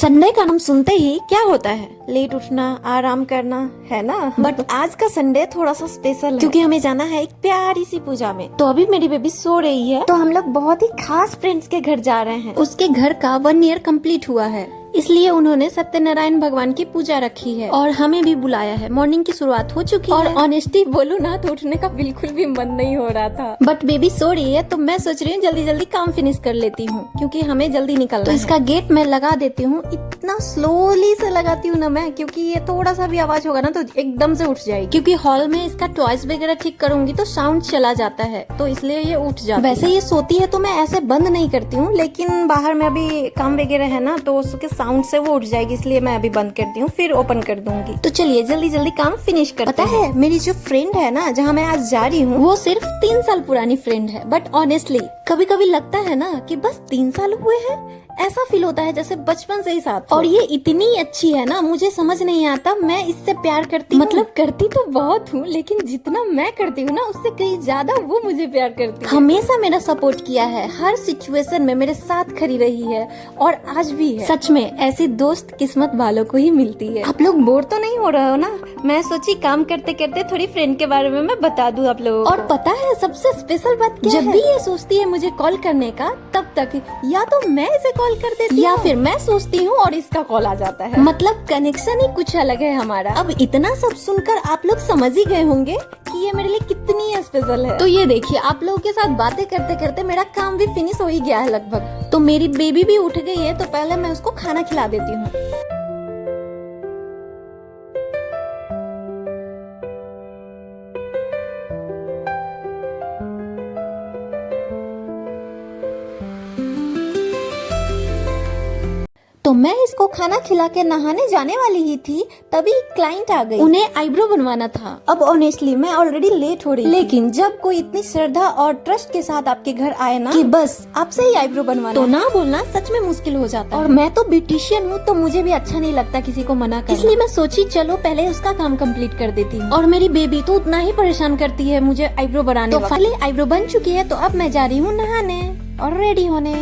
Sunday का नाम सुनते ही क्या होता है, लेट उठना, आराम करना, है ना। बट आज का संडे थोड़ा सा स्पेशल है क्योंकि हमें जाना है एक प्यारी सी पूजा में। तो अभी मेरी बेबी सो रही है, तो हम लोग बहुत ही खास फ्रेंड्स के घर जा रहे हैं। उसके घर का 1 ईयर कंप्लीट हुआ है, इसलिए उन्होंने सत्यनारायण भगवान की पूजा रखी है और हमें भी बुलाया है। मॉर्निंग की शुरुआत हो चुकी है और ऑनेस्टली बोलूं ना तो उठने का बिल्कुल भी मन नहीं हो रहा था। बट बेबी सो रही है तो मैं सोच रही हूँ जल्दी जल्दी काम फिनिश कर लेती हूँ क्योंकि हमें जल्दी निकलना है। तो इसका गेट मैं लगा देती हूँ, इतना स्लोली से लगाती हूँ ना मैं, क्योंकि ये थोड़ा सा भी आवाज होगा ना तो एकदम से उठ जाएगी। क्योंकि हॉल में इसका टॉयज वगैरह ठीक करूंगी तो साउंड चला जाता है, तो इसलिए ये उठ जाती है। वैसे ये सोती है तो मैं ऐसे बंद नहीं करती हूँ, लेकिन बाहर में अभी काम वगैरह है ना तो उसके साउंड से वो उठ जाएगी, इसलिए मैं अभी बंद करती हूँ, फिर ओपन कर दूंगी। तो चलिए जल्दी जल्दी काम फिनिश करते हैं। पता है मेरी जो फ्रेंड है ना जहाँ मैं आज जा रही हूँ, वो सिर्फ 3 साल पुरानी फ्रेंड है। बट ऑनेस्टली कभी कभी लगता है ना कि बस 3 साल हुए हैं, ऐसा फील होता है जैसे बचपन से ही साथ। और ये इतनी अच्छी है ना, मुझे समझ नहीं आता मैं इससे प्यार करती हूँ। मतलब करती तो बहुत हूँ, लेकिन जितना मैं करती हूँ ना उससे कहीं ज्यादा वो मुझे प्यार करती है। हमेशा मेरा सपोर्ट किया है, हर सिचुएशन में मेरे साथ खड़ी रही है और आज भी है। सच में ऐसी दोस्त किस्मत वालों को ही मिलती है। आप लोग बोर तो नहीं हो रहे हो ना? मैं सोची काम करते करते थोड़ी फ्रेंड के बारे में मैं बता दूं आप लोगों को। और पता है सबसे स्पेशल बात क्या है? जब भी ये सोचती है मुझे कॉल करने का, तब तक या तो मैं इसे कॉल कर देती या फिर मैं सोचती हूँ और इसका कॉल आ जाता है। मतलब कनेक्शन ही कुछ अलग है हमारा। अब इतना सब सुनकर आप लोग समझ ही गए होंगे कि ये मेरे लिए कितनी स्पेशल है। तो ये देखिए, आप लोगों के साथ बातें करते करते मेरा काम भी फिनिश हो ही गया है लगभग। तो मेरी बेबी भी उठ गई है, तो पहले मैं उसको खाना खिला देती हूँ। तो मैं इसको खाना खिला के नहाने जाने वाली ही थी, तभी क्लाइंट आ गई। उन्हें आईब्रो बनवाना था। अब ऑनेस्टली मैं ऑलरेडी लेट हो रही, लेकिन जब कोई इतनी श्रद्धा और ट्रस्ट के साथ आपके घर आए ना कि बस आपसे ही आईब्रो बनवाना, तो ना बोलना सच में मुश्किल हो जाता है। और मैं तो ब्यूटिशियन हूँ, तो मुझे भी अच्छा नहीं लगता किसी को मना करना। इसलिए मैं सोची चलो पहले उसका काम कम्प्लीट कर देती हूँ। और मेरी बेबी तो उतना ही परेशान करती है मुझे आईब्रो बनाने। तो फाइनली आईब्रो बन चुकी है, तो अब मैं जा रही हूँ नहाने और रेडी होने।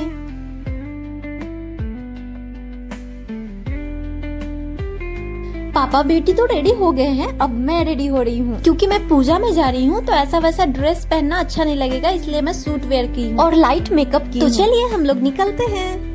पापा बेटी तो रेडी हो गए हैं, अब मैं रेडी हो रही हूँ क्योंकि मैं पूजा में जा रही हूँ, तो ऐसा वैसा ड्रेस पहनना अच्छा नहीं लगेगा, इसलिए मैं सूट वेयर की हूँ और लाइट मेकअप की। तो चलिए हम लोग निकलते हैं।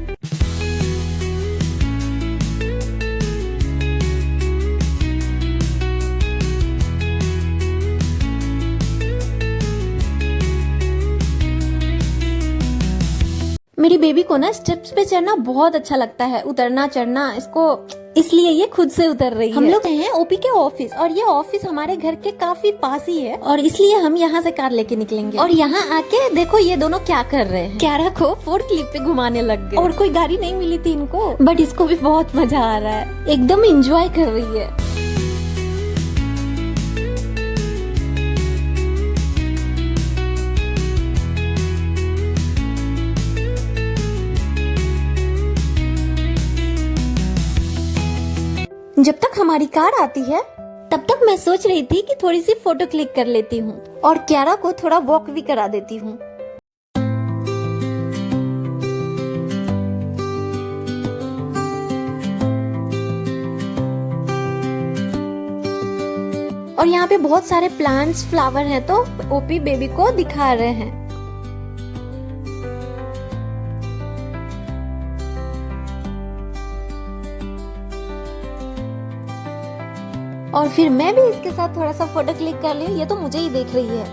मेरी बेबी को ना स्टेप्स पे चढ़ना बहुत अच्छा लगता है, उतरना चढ़ना इसको, इसलिए ये खुद से उतर रही है। हम लोग हैं ओपी के ऑफिस और ये ऑफिस हमारे घर के काफी पास ही है, और इसलिए हम यहाँ से कार लेके निकलेंगे। और यहाँ आके देखो ये दोनों क्या कर रहे हैं। क्यारा को फोर्थ क्लिप पे घुमाने लग गए और कोई गाड़ी नहीं मिली थी इनको, बट इसको भी बहुत मजा आ रहा है, एकदम एंजॉय कर रही है। जब तक हमारी कार आती है तब तक मैं सोच रही थी कि थोड़ी सी फोटो क्लिक कर लेती हूँ और क्यारा को थोड़ा वॉक भी करा देती हूँ। और यहाँ पे बहुत सारे प्लांट्स, फ्लावर हैं, तो ओपी बेबी को दिखा रहे हैं। और फिर मैं भी इसके साथ थोड़ा सा फोटो क्लिक कर ली, ये तो मुझे ही देख रही है।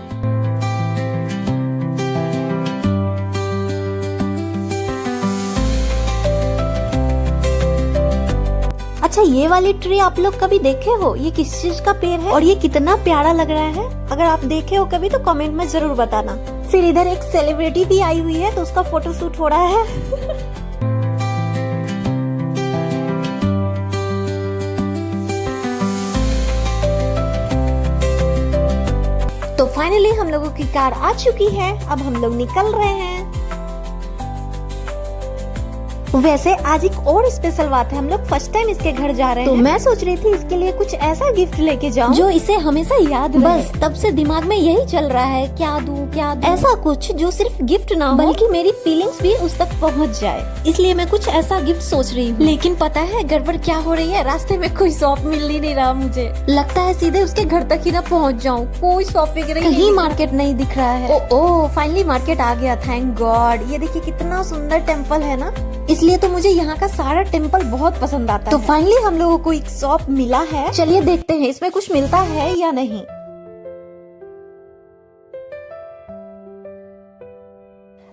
अच्छा, ये वाली ट्री आप लोग कभी देखे हो? ये किस चीज का पेड़ है और ये कितना प्यारा लग रहा है? अगर आप देखे हो कभी तो कमेंट में जरूर बताना। फिर इधर एक सेलिब्रिटी भी आई हुई है, तो उसका फोटो शूट हो रहा है। तो फाइनली हम लोगों की कार आ चुकी है, अब हम लोग निकल रहे हैं। वैसे आज एक और स्पेशल बात है, हम लोग फर्स्ट टाइम इसके घर जा रहे हैं, तो मैं सोच रही थी इसके लिए कुछ ऐसा गिफ्ट लेके जाऊं जो इसे हमेशा याद रहे। बस तब से दिमाग में यही चल रहा है, क्या दूं ऐसा कुछ जो सिर्फ गिफ्ट ना हो बल्कि मेरी फीलिंग्स भी उस तक पहुंच जाए। इसलिए मैं कुछ ऐसा गिफ्ट सोच रही हूँ। लेकिन पता है गड़बड़ क्या हो रही है, रास्ते में कोई शॉप मिल ही नहीं रहा। मुझे लगता है सीधे उसके घर तक ही ना पहुँच जाऊँ, कोई शॉप वगैरह कहीं मार्केट नहीं दिख रहा है। ओ फाइनली मार्केट आ गया, थैंक गॉड। ये देखिए कितना सुंदर टेम्पल है ना, इसलिए तो मुझे यहाँ का सारा टेम्पल बहुत पसंद आता है। तो फाइनली हम लोगों को एक शॉप मिला है, चलिए देखते हैं इसमें कुछ मिलता है या नहीं।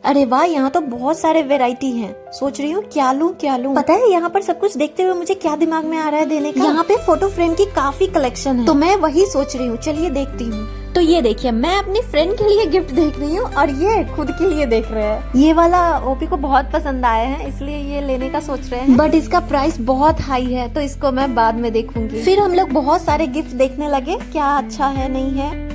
अरे वाह, यहाँ तो बहुत सारे वैरायटी हैं। सोच रही हूँ क्या लूँ। पता है यहाँ पर सब कुछ देखते हुए मुझे क्या दिमाग में आ रहा है देने का। यहाँ पे फोटो फ्रेम की काफी कलेक्शन है, तो मैं वही सोच रही हूँ, चलिए देखती हूँ। तो ये देखिए, मैं अपनी फ्रेंड के लिए गिफ्ट देख रही हूँ और ये खुद के लिए देख रहे हैं। ये वाला ओपी को बहुत पसंद आया है, इसलिए ये लेने का सोच रहे हैं, बट इसका प्राइस बहुत हाई है, तो इसको मैं बाद में देखूंगी। फिर हम लोग बहुत सारे गिफ्ट देखने लगे, क्या अच्छा है नहीं है।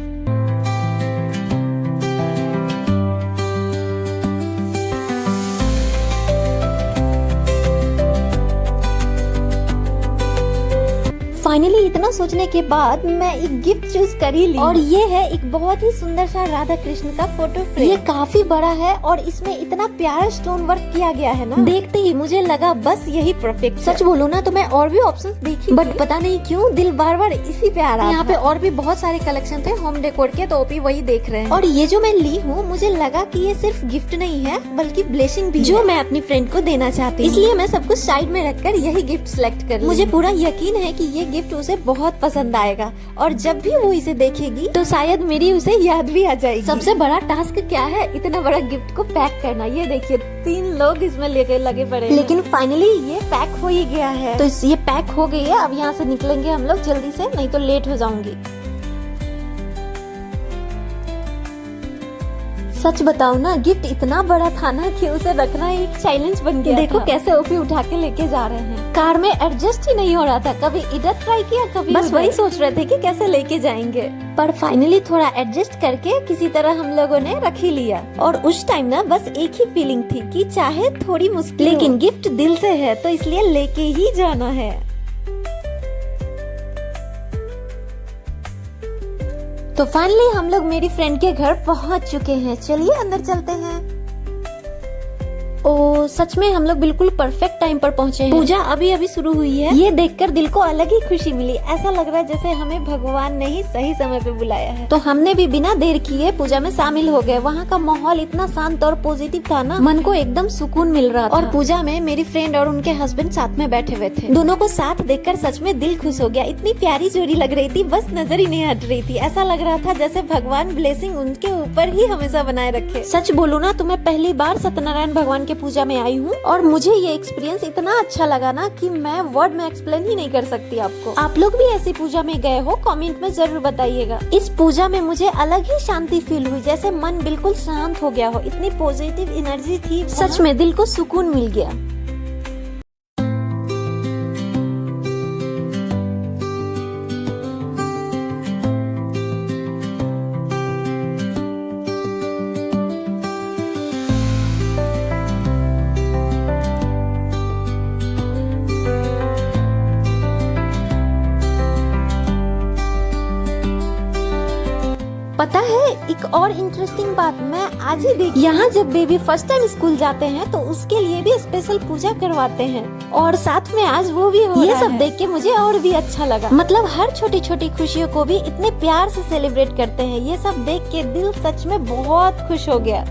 फाइनली इतना सोचने के बाद मैं एक गिफ्ट चूज कर ही ली, और ये है एक बहुत ही सुंदर सा राधा कृष्ण का फोटो फ्रेम। ये काफी बड़ा है और इसमें इतना प्यारा स्टोन वर्क किया गया है ना, देखते ही मुझे लगा बस यही परफेक्ट। सच बोलूं ना तो मैं और भी ऑप्शंस देखी, बट पता नहीं क्यों दिल बार बार इसी पे आ रहा है। यहाँ पे और भी बहुत सारे कलेक्शन थे होम डेकोर के, तो भी वही देख रहे हैं। और ये जो मैं ली हूँ, मुझे लगा कि ये सिर्फ गिफ्ट नहीं है बल्कि ब्लेसिंग भी, जो मैं अपनी फ्रेंड को देना चाहती हूँ। इसलिए मैं सब कुछ साइड में रखकर यही गिफ्ट सिलेक्ट कर ली। मुझे पूरा यकीन है कि ये गिफ्ट उसे बहुत पसंद आएगा, और जब भी वो इसे देखेगी तो शायद मेरी उसे याद भी आ जाएगी। सबसे बड़ा टास्क क्या है, इतना बड़ा गिफ्ट को पैक करना। ये देखिए 3 लोग इसमें लेके लगे पड़े, लेकिन फाइनली ये पैक हो ही गया है। तो ये पैक हो गई है, अब यहाँ से निकलेंगे हम लोग जल्दी से, नहीं तो लेट हो जाऊंगी। सच बताओ ना, गिफ्ट इतना बड़ा था ना कि उसे रखना एक चैलेंज बन गया। देखो कैसे ओपी उठा के लेके जा रहे हैं। कार में एडजस्ट ही नहीं हो रहा था, कभी इधर ट्राई किया कभी बस वही सोच रहे थे कि कैसे लेके जाएंगे, पर फाइनली थोड़ा एडजस्ट करके किसी तरह हम लोगों ने रख ही लिया। और उस टाइम ना बस एक ही फीलिंग थी कि चाहे थोड़ी मुश्किल, लेकिन गिफ्ट दिल से है तो इसलिए लेके ही जाना है। तो फाइनली हम लोग मेरी फ्रेंड के घर पहुंच चुके हैं, चलिए अंदर चलते हैं। ओ सच में हम लोग बिल्कुल परफेक्ट टाइम पर पहुंचे हैं। पूजा अभी अभी शुरू हुई है, ये देखकर दिल को अलग ही खुशी मिली। ऐसा लग रहा है जैसे हमें भगवान ने ही सही समय पे बुलाया है। तो हमने भी बिना देर किए पूजा में शामिल हो गए। वहाँ का माहौल इतना शांत और पॉजिटिव था ना, मन को एकदम सुकून मिल रहा था। और पूजा में मेरी फ्रेंड और उनके हस्बैंड साथ में बैठे हुए थे। दोनों को साथ देखकर सच में दिल खुश हो गया। इतनी प्यारी जोड़ी लग रही थी, बस नजर ही नहीं हट रही थी। ऐसा लग रहा था जैसे भगवान ब्लेसिंग उनके ऊपर ही हमेशा बनाए रखे। सच बोलूं ना तो मैं पहली बार सत्यनारायण भगवान के पूजा में आई हूँ, और मुझे ये एक्सपीरियंस इतना अच्छा लगा ना कि मैं वर्ड में एक्सप्लेन ही नहीं कर सकती आपको। आप लोग भी ऐसी पूजा में गए हो, कमेंट में जरूर बताइएगा। इस पूजा में मुझे अलग ही शांति फील हुई, जैसे मन बिल्कुल शांत हो गया हो। इतनी पॉजिटिव एनर्जी थी, सच में दिल को सुकून मिल गया। पता है एक और इंटरेस्टिंग बात मैं आज ही देखी, यहाँ जब बेबी फर्स्ट टाइम स्कूल जाते हैं तो उसके लिए भी स्पेशल पूजा करवाते हैं, और साथ में आज वो भी हो ये सब देख के मुझे और भी अच्छा लगा। मतलब हर छोटी छोटी खुशियों को भी इतने प्यार से सेलिब्रेट करते हैं। ये सब देख के दिल सच में बहुत खुश हो गया।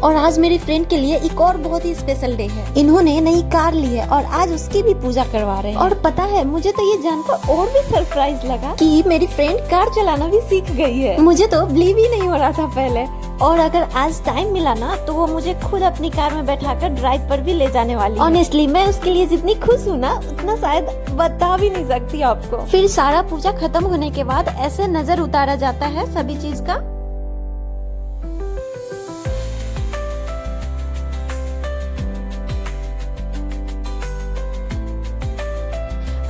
और आज मेरी फ्रेंड के लिए एक और बहुत ही स्पेशल डे है। इन्होंने नई कार ली है और आज उसकी भी पूजा करवा रहे हैं। और पता है मुझे तो ये जानकर और भी सरप्राइज लगा कि मेरी फ्रेंड कार चलाना भी सीख गई है। मुझे तो बिलीव ही नहीं हो रहा था पहले, और अगर आज टाइम मिला ना तो वो मुझे खुद अपनी कार में बैठाकर ड्राइव पर भी ले जाने वाली है। ऑनेस्टली मैं उसके लिए जितनी खुश हूँ ना उतना शायद बता भी नहीं सकती आपको। फिर सारा पूजा खत्म होने के बाद ऐसे नजर उतारा जाता है सभी चीज का।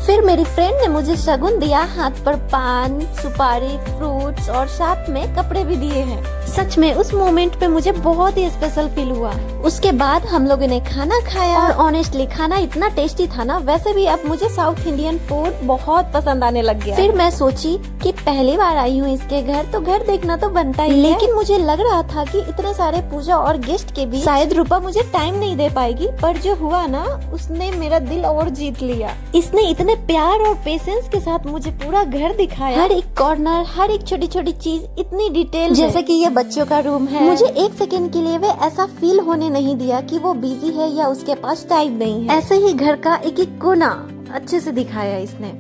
फिर मेरी फ्रेंड ने मुझे शगुन दिया, हाथ पर पान, सुपारी, फ्रूट्स और साथ में कपड़े भी दिए हैं। सच में उस मोमेंट पे मुझे बहुत ही स्पेशल फील हुआ। उसके बाद हम लोगों ने खाना खाया और ऑनेस्टली खाना इतना टेस्टी था ना। वैसे भी अब मुझे साउथ इंडियन फूड बहुत पसंद आने लग गया। फिर मैं सोची कि पहली बार आई हूँ इसके घर, तो घर देखना तो बनता ही है। लेकिन मुझे लग रहा था कि इतने सारे पूजा और गेस्ट के बीच शायद रूपा मुझे टाइम नहीं दे पाएगी, पर जो हुआ ना उसने मेरा दिल और जीत लिया। इसने इतने प्यार और पेशेंस के साथ मुझे पूरा घर दिखाया, हर एक कॉर्नर, हर एक छोटी छोटी चीज इतनी डिटेल, जैसे कि ये बच्चों का रूम है। मुझे एक सेकंड के लिए वे ऐसा फील होने नहीं दिया कि वो बिजी है या उसके पास टाइम नहीं है। ऐसे ही घर का एक एक कोना अच्छे से दिखाया इसने।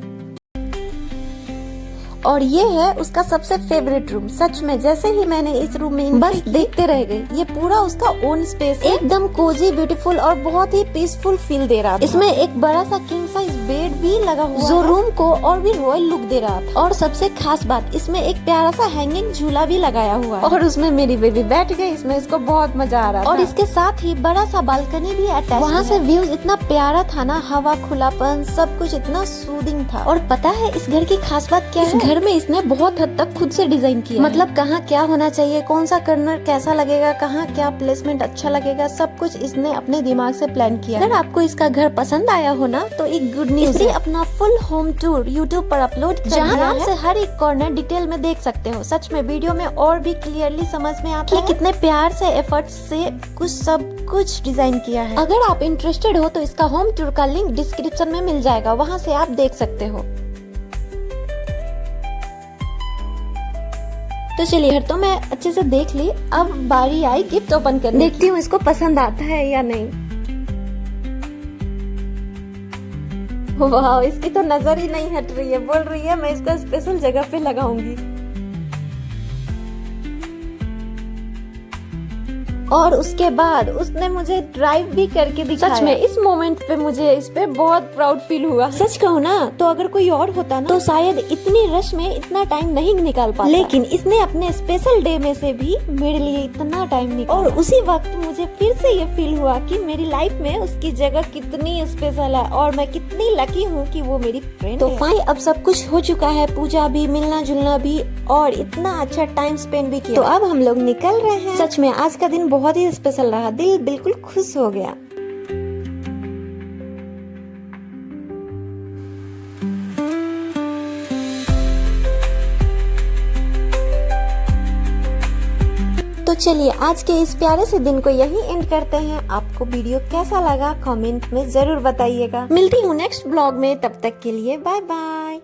और ये है उसका सबसे फेवरेट रूम। सच में जैसे ही मैंने इस रूम में बस देखते रह गई। ये पूरा उसका ओन स्पेस, एकदम कोजी, ब्यूटीफुल और बहुत ही पीसफुल फील दे रहा था। इसमें एक बड़ा सा किंग साइज बेड भी लगा हुआ जो रूम को और भी रॉयल लुक दे रहा था। और सबसे खास बात, इसमें एक प्यारा सा हैंगिंग झूला भी लगाया हुआ है और उसमें मेरी बेबी बैठ गई। इसमें इसको बहुत मजा आ रहा था। और इसके साथ ही बड़ा सा बालकनी भी अटैच। वहाँ से व्यू इतना प्यारा था ना, हवा, खुलापन, सब कुछ इतना सूदिंग था। और पता है इस घर की खास बात क्या है? घर में इसने बहुत हद तक खुद से डिजाइन किया। मतलब कहाँ क्या होना चाहिए, कौन सा कॉर्नर कैसा लगेगा, कहाँ क्या प्लेसमेंट अच्छा लगेगा, सब कुछ इसने अपने दिमाग से प्लान किया। अगर आपको इसका घर पसंद आया हो ना, तो एक गुड न्यूज, इसने अपना फुल होम टूर YouTube पर अपलोड कर दिया है, जहाँ से हर एक कॉर्नर डिटेल में देख सकते हो। सच में वीडियो में और भी क्लियरली समझ में आता है कि कितने प्यार से, एफर्ट से कुछ सब कुछ डिजाइन किया है। अगर आप इंटरेस्टेड हो तो इसका होम टूर का लिंक डिस्क्रिप्शन में मिल जाएगा, वहाँ से आप देख सकते हो। तो चलिए, घर तो मैं अच्छे से देख ली, अब बारी आई गिफ्ट ओपन करने। देखती हूँ इसको पसंद आता है या नहीं। वाह, इसकी तो नजर ही नहीं हट रही है। बोल रही है मैं इसको स्पेशल जगह पे लगाऊंगी। और उसके बाद उसने मुझे ड्राइव भी करके दिखाया। सच में इस मोमेंट पे मुझे इस पे बहुत प्राउड फील हुआ। सच कहूँ ना, तो अगर कोई और होता ना, तो शायद इतनी रश में इतना टाइम नहीं निकाल पाता। लेकिन इसने अपने स्पेशल डे में से भी मेरे लिए इतना टाइम निकाला। और उसी वक्त मुझे फिर से ये फील हुआ कि मेरी लाइफ में उसकी जगह कितनी स्पेशल है और मैं कितनी लकी हूँ कि वो मेरी फ्रेंड। तो फाइन, अब सब कुछ हो चुका है, पूजा भी, मिलना जुलना भी, और इतना अच्छा टाइम स्पेंड भी किया। तो अब हम लोग निकल रहे हैं। सच में आज का दिन बहुत ही स्पेशल रहा, दिल बिल्कुल खुश हो गया। तो चलिए, आज के इस प्यारे से दिन को यही एंड करते हैं। आपको वीडियो कैसा लगा कमेंट में जरूर बताइएगा। मिलती हूँ नेक्स्ट ब्लॉग में, तब तक के लिए बाय बाय।